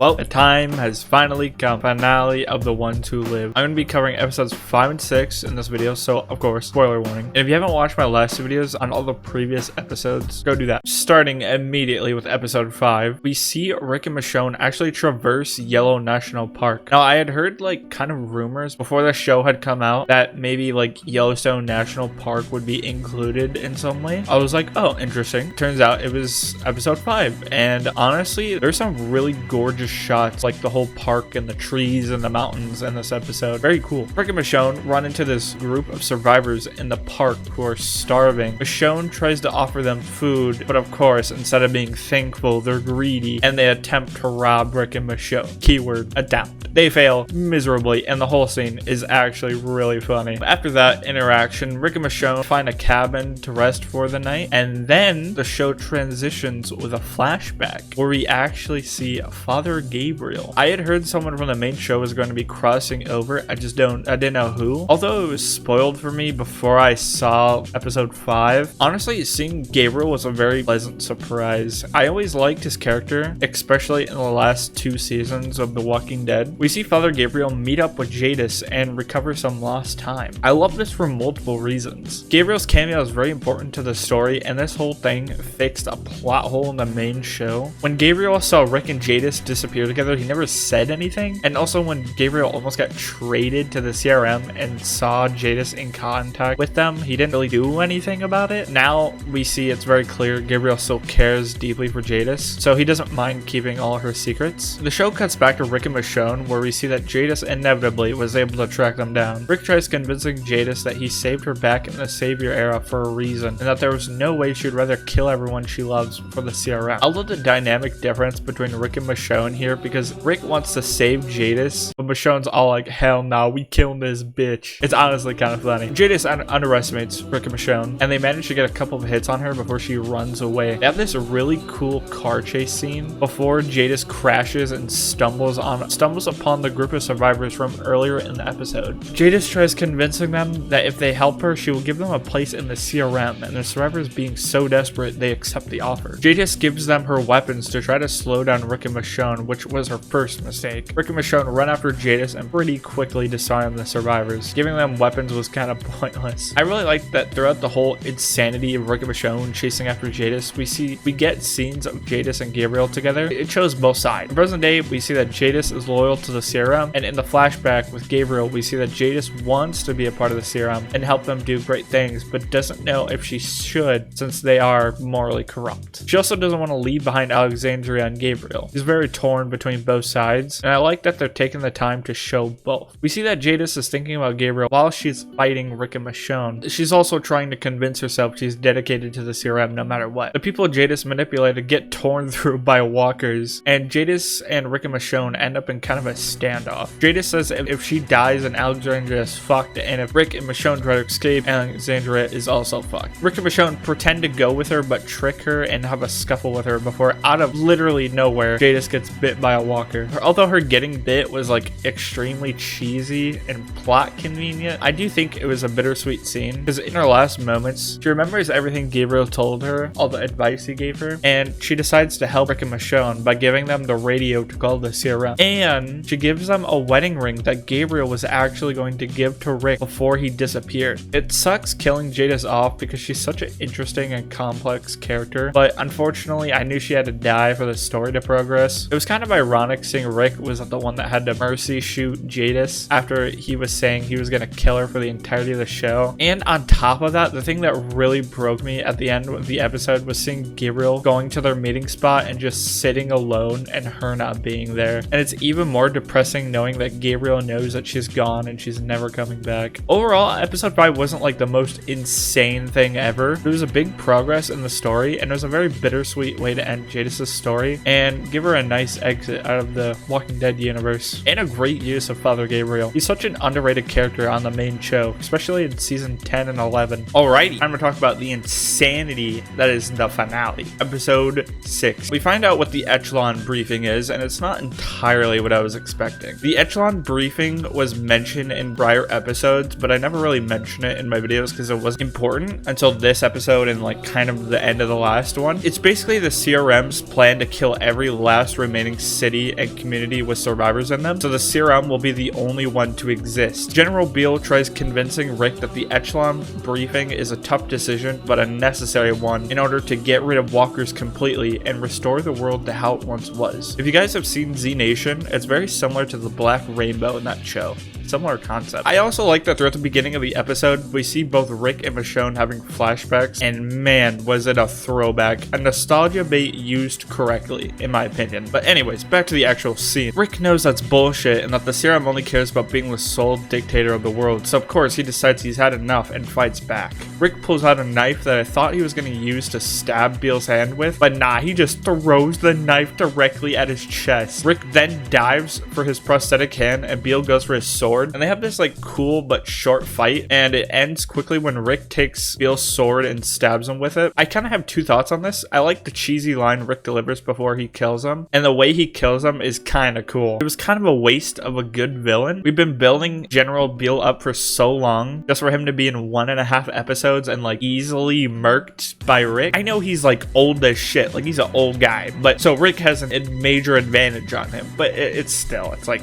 Well, the time has finally come. Finale of The Ones Who Live. I'm going to be covering episodes 5 and 6 in this video, so of course, spoiler warning. And if you haven't watched my last videos on all the previous episodes, go do that. Starting immediately with episode 5, we see Rick and Michonne actually traverse Yellow National Park. Now, I had heard like kind of rumors before the show had come out that maybe like Yellowstone National Park would be included in some way. I was like, oh, interesting. Turns out it was episode 5, and honestly, there's some really gorgeous shots, like the whole park and the trees and the mountains in this episode. Very cool. Rick and Michonne run into this group of survivors in the park who are starving. Michonne tries to offer them food, but of course, instead of being thankful, they're greedy and they attempt to rob Rick and Michonne. Keyword, attempt. They fail miserably, and the whole scene is actually really funny. After that interaction, Rick and Michonne find a cabin to rest for the night, and then the show transitions with a flashback where we actually see Father Gabriel. I had heard someone from the main show was going to be crossing over. I didn't know who. Although it was spoiled for me before I saw episode 5. Honestly, seeing Gabriel was a very pleasant surprise. I always liked his character, especially in the last 2 seasons of The Walking Dead. We see Father Gabriel meet up with Jadis and recover some lost time. I love this for multiple reasons. Gabriel's cameo is very important to the story, and this whole thing fixed a plot hole in the main show. When Gabriel saw Rick and Jadis disappear together, he never said anything. And also when Gabriel almost got traded to the CRM and saw Jadis in contact with them, he didn't really do anything about it. Now we see it's very clear Gabriel still cares deeply for Jadis, so he doesn't mind keeping all her secrets. The show cuts back to Rick and Michonne, where we see that Jadis inevitably was able to track them down. Rick tries convincing Jadis that he saved her back in the Savior era for a reason, and that there was no way she'd rather kill everyone she loves for the CRM. I love the dynamic difference between Rick and Michonne here, because Rick wants to save Jadis, but Michonne's all like, hell no, we killing this bitch. It's honestly kind of funny. Jadis underestimates Rick and Michonne, and they manage to get a couple of hits on her before she runs away. They have this really cool car chase scene before Jadis crashes and stumbles upon the group of survivors from earlier in the episode. Jadis tries convincing them that if they help her, she will give them a place in the CRM, and the survivors being so desperate, they accept the offer. Jadis gives them her weapons to try to slow down Rick and Michonne, which was her first mistake. Rick and Michonne run after Jadis and pretty quickly disarm the survivors. Giving them weapons was kind of pointless. I really like that throughout the whole insanity of Rick and Michonne chasing after Jadis, we get scenes of Jadis and Gabriel together. It shows both sides. In present day, we see that Jadis is loyal to the CRM, and in the flashback with Gabriel, we see that Jadis wants to be a part of the CRM and help them do great things, but doesn't know if she should, since they are morally corrupt. She also doesn't want to leave behind Alexandria and Gabriel. She's very torn between both sides, and I like that they're taking the time to show both. We see that Jadis is thinking about Gabriel while she's fighting Rick and Michonne. She's also trying to convince herself she's dedicated to the CRM no matter what. The people Jadis manipulated get torn through by walkers, and Jadis and Rick and Michonne end up in kind of a standoff. Jadis says if she dies, then Alexandria is fucked, and if Rick and Michonne try to escape, Alexandria is also fucked. Rick and Michonne pretend to go with her, but trick her and have a scuffle with her before, out of literally nowhere, Jadis gets bit by a walker. Although her getting bit was like extremely cheesy and plot convenient, I do think it was a bittersweet scene, because in her last moments, she remembers everything Gabriel told her, all the advice he gave her, and she decides to help Rick and Michonne by giving them the radio to call the CRM. And she gives them a wedding ring that Gabriel was actually going to give to Rick before he disappeared. It sucks killing Jadis off because she's such an interesting and complex character, but unfortunately I knew she had to die for the story to progress. It was kind of ironic seeing Rick was the one that had to mercy shoot Jadis after he was saying he was going to kill her for the entirety of the show. And on top of that, the thing that really broke me at the end of the episode was seeing Gabriel going to their meeting spot and just sitting alone and her not being there. And it's even more depressing knowing that Gabriel knows that she's gone and she's never coming back. Overall, episode 5 wasn't like the most insane thing ever. There was a big progress in the story, and it was a very bittersweet way to end Jadis' story and give her a nice exit out of the Walking Dead universe. And a great use of Father Gabriel. He's such an underrated character on the main show, especially in season 10 and 11. Alrighty, time to talk about the insanity that is the finale, episode 6. We find out what the Echelon briefing is, and it's not entirely what I was expecting. The Echelon briefing was mentioned in prior episodes, but I never really mentioned it in my videos because it wasn't important until this episode and like kind of the end of the last one. It's basically the CRM's plan to kill every last remaining city and community with survivors in them, so the CRM will be the only one to exist. General Beale tries convincing Rick that the Echelon briefing is a tough decision, but a necessary one in order to get rid of walkers completely and restore the world to how it once was. If you guys have seen Z Nation, it's very similar to the Black Rainbow in that show. Similar concept. I also like that throughout the beginning of the episode, we see both Rick and Michonne having flashbacks, and man, was it a throwback. A nostalgia bait used correctly, in my opinion. But anyways, back to the actual scene. Rick knows that's bullshit and that the serum only cares about being the sole dictator of the world, so of course he decides he's had enough and fights back. Rick pulls out a knife that I thought he was going to use to stab Beale's hand with, but nah, he just throws the knife directly at his chest. Rick then dives for his prosthetic hand and Beale goes for his sword. And they have this like cool but short fight, and it ends quickly when Rick takes Beale's sword and stabs him with it. I kind of have two thoughts on this. I like the cheesy line Rick delivers before he kills him, and the way he kills him is kind of cool. It was kind of a waste of a good villain. We've been building General Beale up for so long just for him to be in 1.5 episodes and like easily murked by Rick. I know he's like old as shit, like he's an old guy, but so Rick has a major advantage on him, but it's like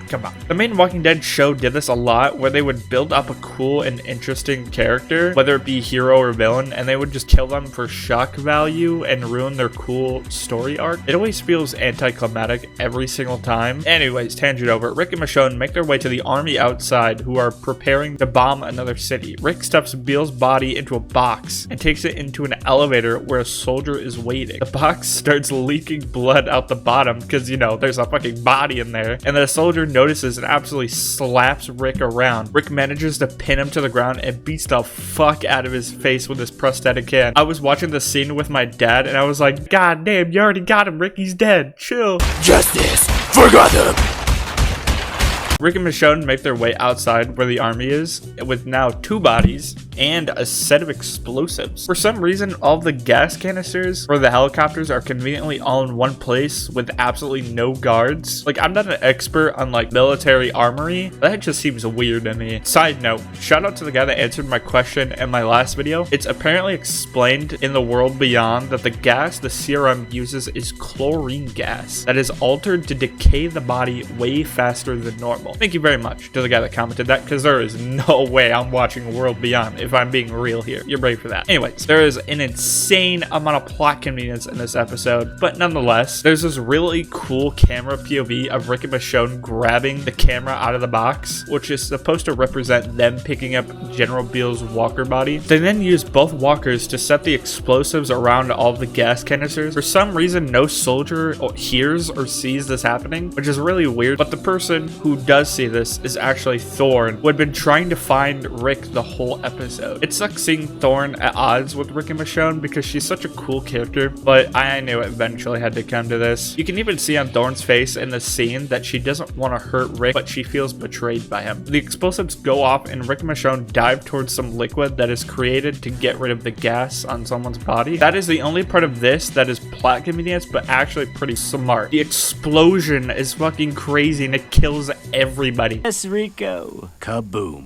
come on. The main Walking Dead show did this a lot, where they would build up a cool and interesting character, whether it be hero or villain, and they would just kill them for shock value and ruin their cool story arc. It always feels anticlimactic every single time. Anyways, tangent over. Rick and Michonne make their way to the army outside, who are preparing to bomb another city. Rick stuffs Beale's body into a box and takes it into an elevator where a soldier is waiting. The box starts leaking blood out the bottom because, you know, there's a fucking body in there, and the soldier notices and absolutely slaps Rick around. Rick manages to pin him to the ground and beats the fuck out of his face with his prosthetic hand. I was watching the scene with my dad and I was like, God damn, you already got him, Rick, he's dead. Chill. Justice for Gotham! Rick and Michonne make their way outside where the army is, with now 2 bodies and a set of explosives. For some reason, all of the gas canisters for the helicopters are conveniently all in one place with absolutely no guards. Like, I'm not an expert on like military armory, that just seems weird to me. Side note, shout out to the guy that answered my question in my last video. It's apparently explained in the world beyond that the gas the serum uses is chlorine gas that is altered to decay the body way faster than normal. Thank you very much to the guy that commented that, because there is no way I'm watching World Beyond if I'm being real here. You're brave for that. Anyways, there is an insane amount of plot convenience in this episode, but nonetheless, there's this really cool camera POV of Rick and Michonne grabbing the camera out of the box, which is supposed to represent them picking up General Beale's walker body. They then use both walkers to set the explosives around all of the gas canisters. For some reason, no soldier hears or sees this happening, which is really weird, but the person who does see this is actually Thorne, who had been trying to find Rick the whole episode. It sucks seeing Thorne at odds with Rick and Michonne because she's such a cool character, but I knew it eventually had to come to this. You can even see on Thorne's face in the scene that she doesn't want to hurt Rick, but she feels betrayed by him. The explosives go off and Rick and Michonne dive towards some liquid that is created to get rid of the gas on someone's body. That is the only part of this that is plot convenience, but actually pretty smart. The explosion is fucking crazy and it kills everybody. Yes, Rico. Kaboom.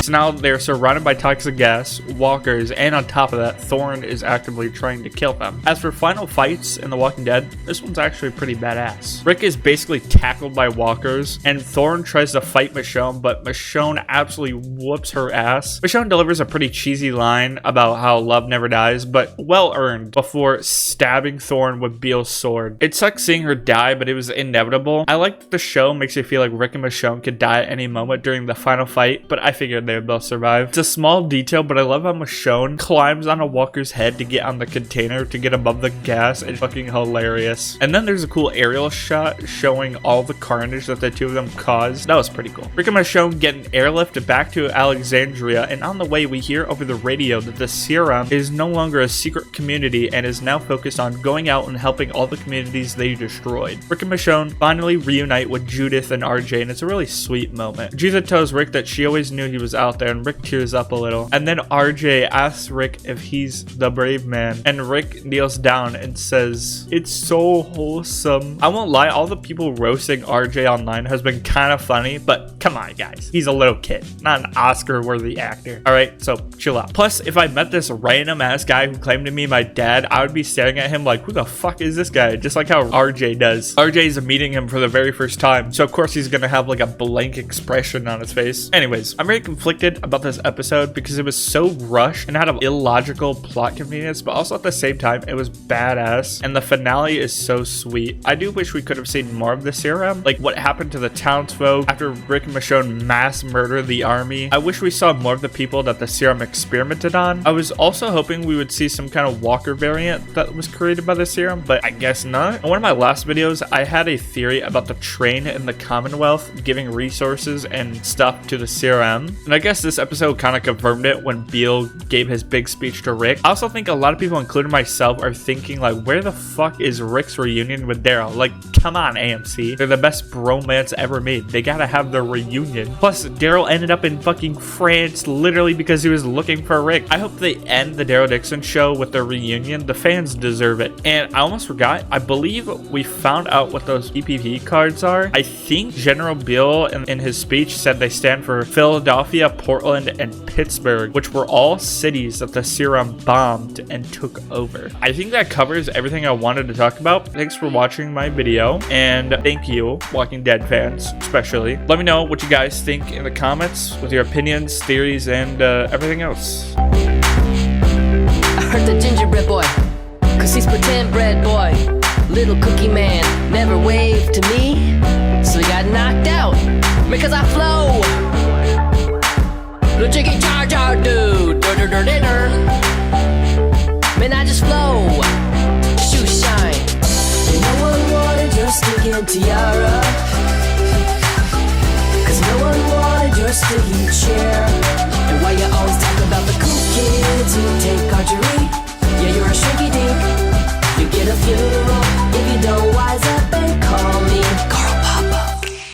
So now they're surrounded by toxic gas, walkers, and on top of that, Thorne is actively trying to kill them. As for final fights in The Walking Dead, this one's actually pretty badass. Rick is basically tackled by walkers, and Thorne tries to fight Michonne, but Michonne absolutely whoops her ass. Michonne delivers a pretty cheesy line about how love never dies, but well earned, before stabbing Thorne with Beale's sword. It sucks seeing her die, but it was inevitable. I like that the show makes you feel like Rick and Michonne could die at any moment during the final fight, but I figured they they would both survive. It's a small detail, but I love how Michonne climbs on a walker's head to get on the container to get above the gas. It's fucking hilarious. And then there's a cool aerial shot showing all the carnage that the two of them caused. That was pretty cool. Rick and Michonne get an airlift back to Alexandria, and on the way we hear over the radio that the serum is no longer a secret community and is now focused on going out and helping all the communities they destroyed. Rick and Michonne finally reunite with Judith and RJ, and it's a really sweet moment. Judith tells Rick that she always knew he was out there, and Rick tears up a little. And then RJ asks Rick if he's the brave man, and Rick kneels down and says, "It's so wholesome." I won't lie, all the people roasting RJ online has been kind of funny, but come on guys, he's a little kid, not an Oscar-worthy actor. Alright, so chill out. Plus, if I met this random ass guy who claimed to be my dad, I would be staring at him like, who the fuck is this guy? Just like how RJ does. RJ's meeting him for the very first time, so of course he's gonna have like a blank expression on his face. Anyways, I'm very conflicted about this episode because it was so rushed and had an illogical plot convenience, but also at the same time it was badass, and the finale is so sweet. I do wish we could have seen more of the serum, like what happened to the townsfolk after Rick and Michonne mass murder the army. I wish we saw more of the people that the serum experimented on. I was also hoping we would see some kind of walker variant that was created by the serum, but I guess not. In one of my last videos, I had a theory about the train in the Commonwealth giving resources and stuff to the serum, and I guess this episode kind of confirmed it when Beale gave his big speech to Rick. I also think a lot of people, including myself, are thinking like, where the fuck is Rick's reunion with Daryl? Like, come on AMC, they're the best bromance ever made. They gotta have their reunion. Plus, Daryl ended up in fucking France literally because he was looking for Rick. I hope they end the Daryl Dixon show with their reunion. The fans deserve it. And I almost forgot, I believe we found out what those EPP cards are. I think General Beale in his speech said they stand for Philadelphia, Portland, and Pittsburgh, which were all cities that the serum bombed and took over. I think that covers everything I wanted to talk about. Thanks for watching my video, and thank you, Walking Dead fans, especially. Let me know what you guys think in the comments with your opinions, theories, and everything else. I heard the gingerbread boy, cause he's pretend bread boy. Little cookie man never waved to me, so he got knocked out because I flow. Little jiggy jar jar dude, dinner. Man, I just flow, shoe shine. No one wanted your stinking tiara, cause no one wanted your sticky chair. And why you always talk about the cool kids who take